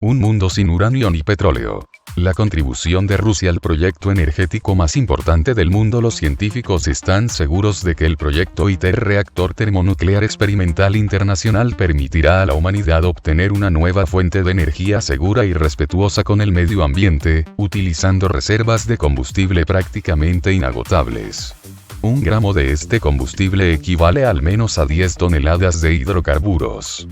Un mundo sin uranio ni petróleo. La contribución de Rusia al proyecto energético más importante del mundo. Los científicos están seguros de que el proyecto ITER, reactor termonuclear experimental internacional, permitirá a la humanidad obtener una nueva fuente de energía segura y respetuosa con el medio ambiente, utilizando reservas de combustible prácticamente inagotables. 1 gramo de este combustible equivale al menos a 10 toneladas de hidrocarburos.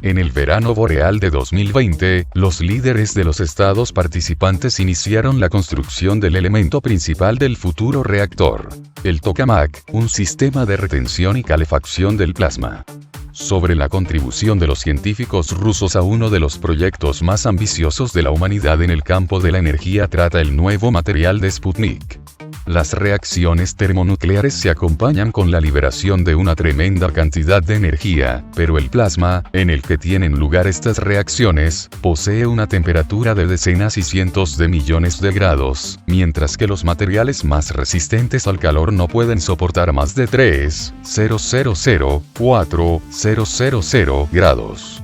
En el verano boreal de 2020, los líderes de los estados participantes iniciaron la construcción del elemento principal del futuro reactor, el tokamak, un sistema de retención y calefacción del plasma. Sobre la contribución de los científicos rusos a uno de los proyectos más ambiciosos de la humanidad en el campo de la energía, trata el nuevo material de Sputnik. Las reacciones termonucleares se acompañan con la liberación de una tremenda cantidad de energía, pero el plasma, en el que tienen lugar estas reacciones, posee una temperatura de decenas y cientos de millones de grados, mientras que los materiales más resistentes al calor no pueden soportar más de 3,000,4,000 grados.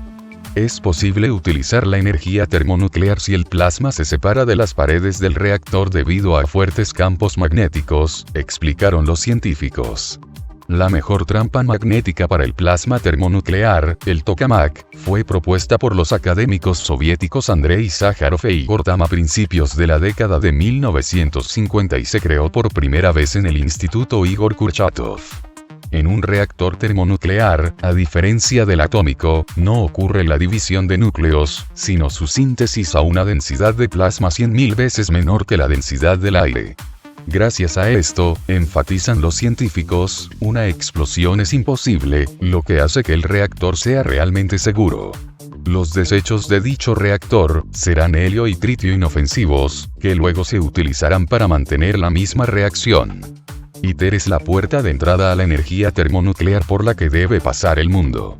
Es posible utilizar la energía termonuclear si el plasma se separa de las paredes del reactor debido a fuertes campos magnéticos, explicaron los científicos. La mejor trampa magnética para el plasma termonuclear, el tokamak, fue propuesta por los académicos soviéticos Andrei Sájarov e Igor Tamm a principios de la década de 1950 y se creó por primera vez en el Instituto Igor Kurchatov. En un reactor termonuclear, a diferencia del atómico, no ocurre la división de núcleos, sino su síntesis a una densidad de plasma 100.000 veces menor que la densidad del aire. Gracias a esto, enfatizan los científicos, una explosión es imposible, lo que hace que el reactor sea realmente seguro. Los desechos de dicho reactor serán helio y tritio inofensivos, que luego se utilizarán para mantener la misma reacción. ITER es la puerta de entrada a la energía termonuclear por la que debe pasar el mundo.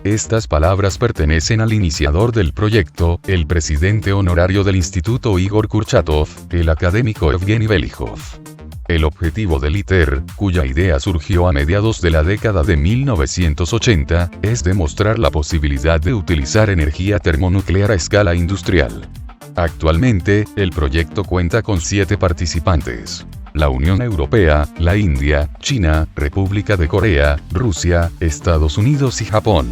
Estas palabras pertenecen al iniciador del proyecto, el presidente honorario del Instituto Igor Kurchatov, el académico Evgeny Velikhov. El objetivo del ITER, cuya idea surgió a mediados de la década de 1980, es demostrar la posibilidad de utilizar energía termonuclear a escala industrial. Actualmente, el proyecto cuenta con 7 participantes. La Unión Europea, la India, China, República de Corea, Rusia, Estados Unidos y Japón.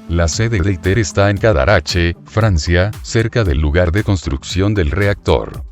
La sede de ITER está en Cadarache, Francia, cerca del lugar de construcción del reactor.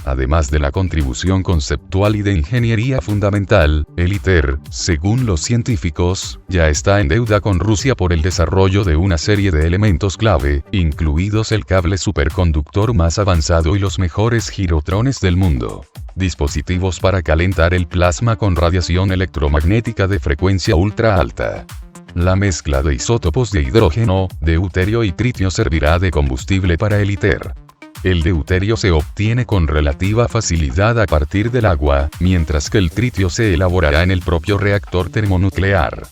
Además de la contribución conceptual y de ingeniería fundamental, el ITER, según los científicos, ya está en deuda con Rusia por el desarrollo de una serie de elementos clave, incluidos el cable superconductor más avanzado y los mejores girotrones del mundo. Dispositivos para calentar el plasma con radiación electromagnética de frecuencia ultra alta. La mezcla de isótopos de hidrógeno, deuterio y tritio servirá de combustible para el ITER. El deuterio se obtiene con relativa facilidad a partir del agua, mientras que el tritio se elaborará en el propio reactor termonuclear.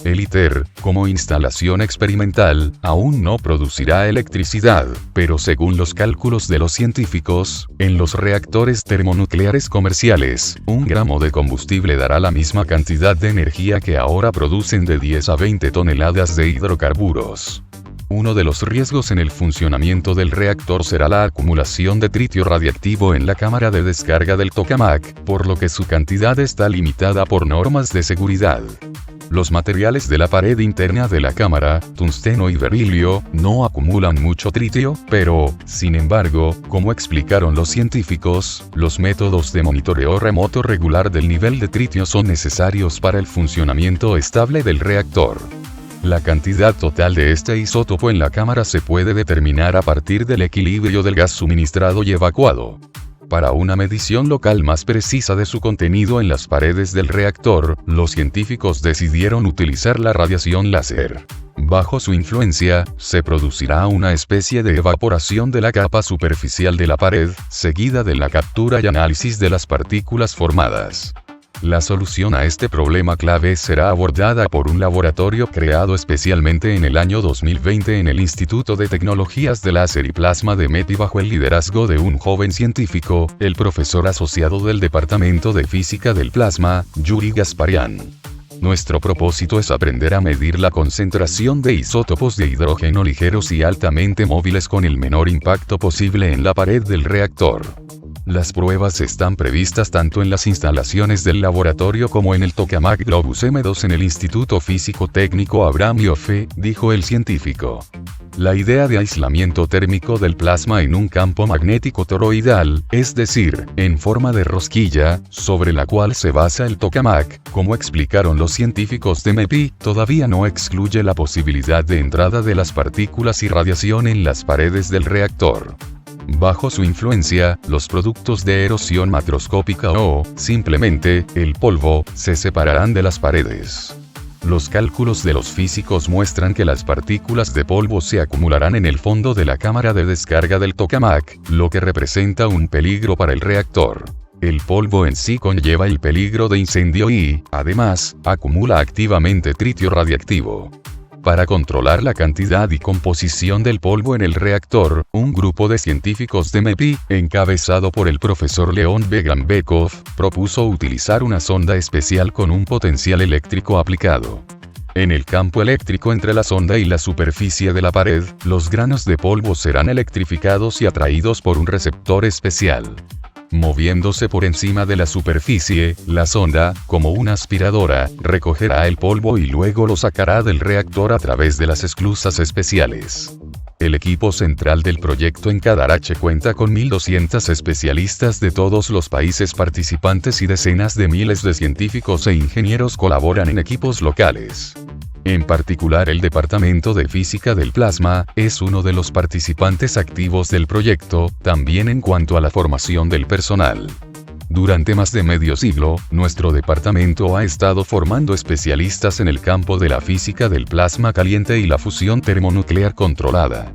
El ITER, como instalación experimental, aún no producirá electricidad, pero según los cálculos de los científicos, en los reactores termonucleares comerciales, 1 gramo de combustible dará la misma cantidad de energía que ahora producen de 10 a 20 toneladas de hidrocarburos. Uno de los riesgos en el funcionamiento del reactor será la acumulación de tritio radiactivo en la cámara de descarga del tokamak, por lo que su cantidad está limitada por normas de seguridad. Los materiales de la pared interna de la cámara, tungsteno y berilio, no acumulan mucho tritio, pero, sin embargo, como explicaron los científicos, los métodos de monitoreo remoto regular del nivel de tritio son necesarios para el funcionamiento estable del reactor. La cantidad total de este isótopo en la cámara se puede determinar a partir del equilibrio del gas suministrado y evacuado. Para una medición local más precisa de su contenido en las paredes del reactor, los científicos decidieron utilizar la radiación láser. Bajo su influencia, se producirá una especie de evaporación de la capa superficial de la pared, seguida de la captura y análisis de las partículas formadas. La solución a este problema clave será abordada por un laboratorio creado especialmente en el año 2020 en el Instituto de Tecnologías de Láser y Plasma de MET y bajo el liderazgo de un joven científico, el profesor asociado del Departamento de Física del Plasma, Yuri Gasparian. Nuestro propósito es aprender a medir la concentración de isótopos de hidrógeno ligeros y altamente móviles con el menor impacto posible en la pared del reactor. Las pruebas están previstas tanto en las instalaciones del laboratorio como en el Tokamak Globus M2 en el Instituto Físico Técnico Abraham Ioffe, dijo el científico. La idea de aislamiento térmico del plasma en un campo magnético toroidal, es decir, en forma de rosquilla, sobre la cual se basa el tokamak, como explicaron los científicos de MEPI, todavía no excluye la posibilidad de entrada de las partículas y radiación en las paredes del reactor. Bajo su influencia, los productos de erosión macroscópica o, simplemente, el polvo, se separarán de las paredes. Los cálculos de los físicos muestran que las partículas de polvo se acumularán en el fondo de la cámara de descarga del tokamak, lo que representa un peligro para el reactor. El polvo en sí conlleva el peligro de incendio y, además, acumula activamente tritio radiactivo. Para controlar la cantidad y composición del polvo en el reactor, un grupo de científicos de MEPI, encabezado por el profesor Leon Begambekov, propuso utilizar una sonda especial con un potencial eléctrico aplicado. En el campo eléctrico entre la sonda y la superficie de la pared, los granos de polvo serán electrificados y atraídos por un receptor especial. Moviéndose por encima de la superficie, la sonda, como una aspiradora, recogerá el polvo y luego lo sacará del reactor a través de las esclusas especiales. El equipo central del proyecto en Cadarache cuenta con 1.200 especialistas de todos los países participantes y decenas de miles de científicos e ingenieros colaboran en equipos locales. En particular el Departamento de Física del Plasma, es uno de los participantes activos del proyecto, también en cuanto a la formación del personal. Durante más de medio siglo, nuestro departamento ha estado formando especialistas en el campo de la física del plasma caliente y la fusión termonuclear controlada.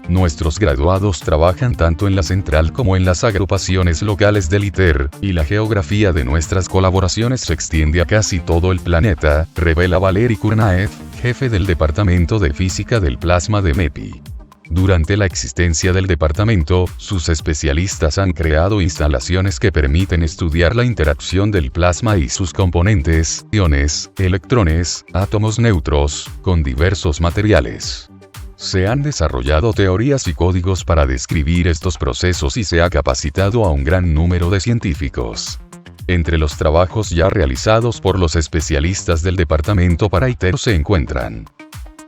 Nuestros graduados trabajan tanto en la central como en las agrupaciones locales del ITER, y la geografía de nuestras colaboraciones se extiende a casi todo el planeta, revela Valery Kurnaev, jefe del Departamento de Física del Plasma de MEPI. Durante la existencia del departamento, sus especialistas han creado instalaciones que permiten estudiar la interacción del plasma y sus componentes, iones, electrones, átomos neutros, con diversos materiales. Se han desarrollado teorías y códigos para describir estos procesos y se ha capacitado a un gran número de científicos. Entre los trabajos ya realizados por los especialistas del departamento para ITER se encuentran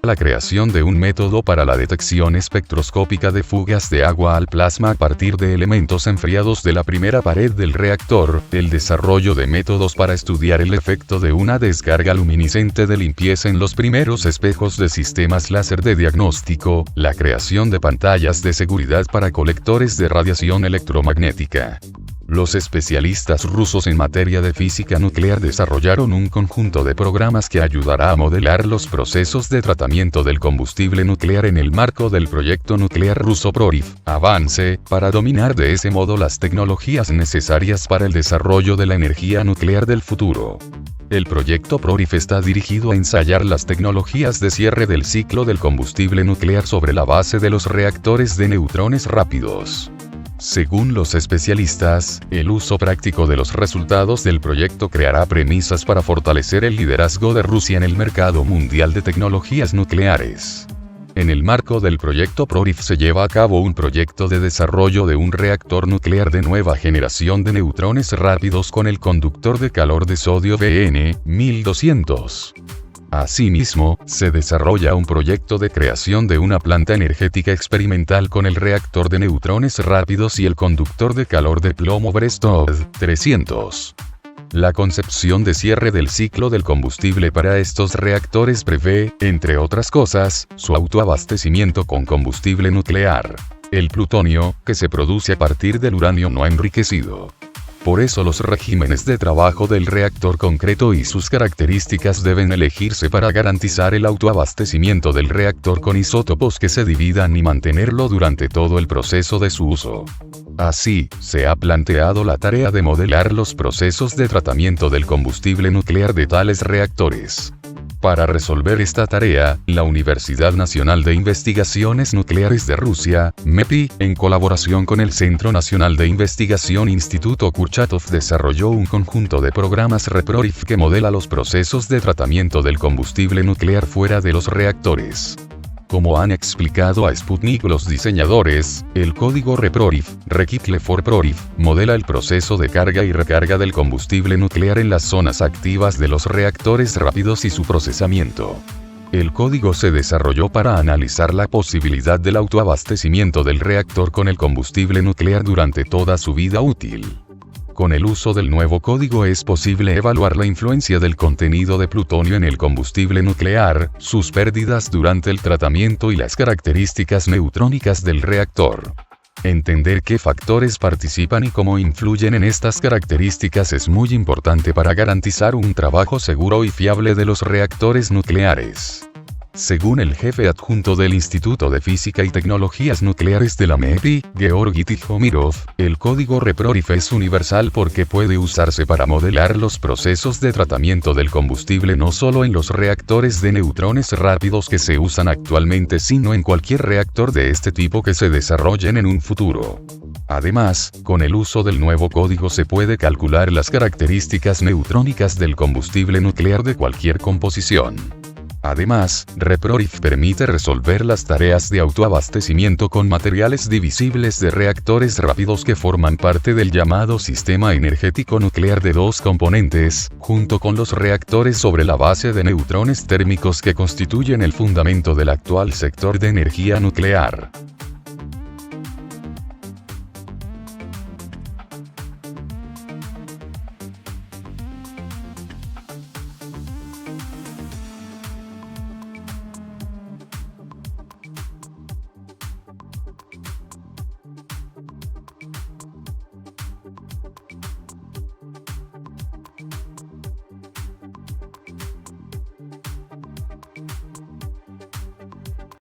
la creación de un método para la detección espectroscópica de fugas de agua al plasma a partir de elementos enfriados de la primera pared del reactor, el desarrollo de métodos para estudiar el efecto de una descarga luminiscente de limpieza en los primeros espejos de sistemas láser de diagnóstico, la creación de pantallas de seguridad para colectores de radiación electromagnética. Los especialistas rusos en materia de física nuclear desarrollaron un conjunto de programas que ayudará a modelar los procesos de tratamiento del combustible nuclear en el marco del proyecto nuclear ruso PRORIF, Avance, para dominar de ese modo las tecnologías necesarias para el desarrollo de la energía nuclear del futuro. El proyecto PRORIF está dirigido a ensayar las tecnologías de cierre del ciclo del combustible nuclear sobre la base de los reactores de neutrones rápidos. Según los especialistas, el uso práctico de los resultados del proyecto creará premisas para fortalecer el liderazgo de Rusia en el mercado mundial de tecnologías nucleares. En el marco del proyecto PRORIF se lleva a cabo un proyecto de desarrollo de un reactor nuclear de nueva generación de neutrones rápidos con el conductor de calor de sodio VN 1200. Asimismo, se desarrolla un proyecto de creación de una planta energética experimental con el reactor de neutrones rápidos y el conductor de calor de plomo Brestov 300. La concepción de cierre del ciclo del combustible para estos reactores prevé, entre otras cosas, su autoabastecimiento con combustible nuclear, el plutonio, que se produce a partir del uranio no enriquecido. Por eso los regímenes de trabajo del reactor concreto y sus características deben elegirse para garantizar el autoabastecimiento del reactor con isótopos que se dividan y mantenerlo durante todo el proceso de su uso. Así, se ha planteado la tarea de modelar los procesos de tratamiento del combustible nuclear de tales reactores. Para resolver esta tarea, la Universidad Nacional de Investigaciones Nucleares de Rusia, MEPI, en colaboración con el Centro Nacional de Investigación Instituto Kurchatov desarrolló un conjunto de programas REPRORIF que modela los procesos de tratamiento del combustible nuclear fuera de los reactores. Como han explicado a Sputnik los diseñadores, el código REPRORIF, Recycle for Prorif, modela el proceso de carga y recarga del combustible nuclear en las zonas activas de los reactores rápidos y su procesamiento. El código se desarrolló para analizar la posibilidad del autoabastecimiento del reactor con el combustible nuclear durante toda su vida útil. Con el uso del nuevo código es posible evaluar la influencia del contenido de plutonio en el combustible nuclear, sus pérdidas durante el tratamiento y las características neutrónicas del reactor. Entender qué factores participan y cómo influyen en estas características es muy importante para garantizar un trabajo seguro y fiable de los reactores nucleares. Según el jefe adjunto del Instituto de Física y Tecnologías Nucleares de la MEPI, Georgi Tijomirov, el código REPRORIF es universal porque puede usarse para modelar los procesos de tratamiento del combustible no solo en los reactores de neutrones rápidos que se usan actualmente, sino en cualquier reactor de este tipo que se desarrollen en un futuro. Además, con el uso del nuevo código se puede calcular las características neutrónicas del combustible nuclear de cualquier composición. Además, REPRORIF permite resolver las tareas de autoabastecimiento con materiales divisibles de reactores rápidos que forman parte del llamado sistema energético nuclear de dos componentes, junto con los reactores sobre la base de neutrones térmicos que constituyen el fundamento del actual sector de energía nuclear.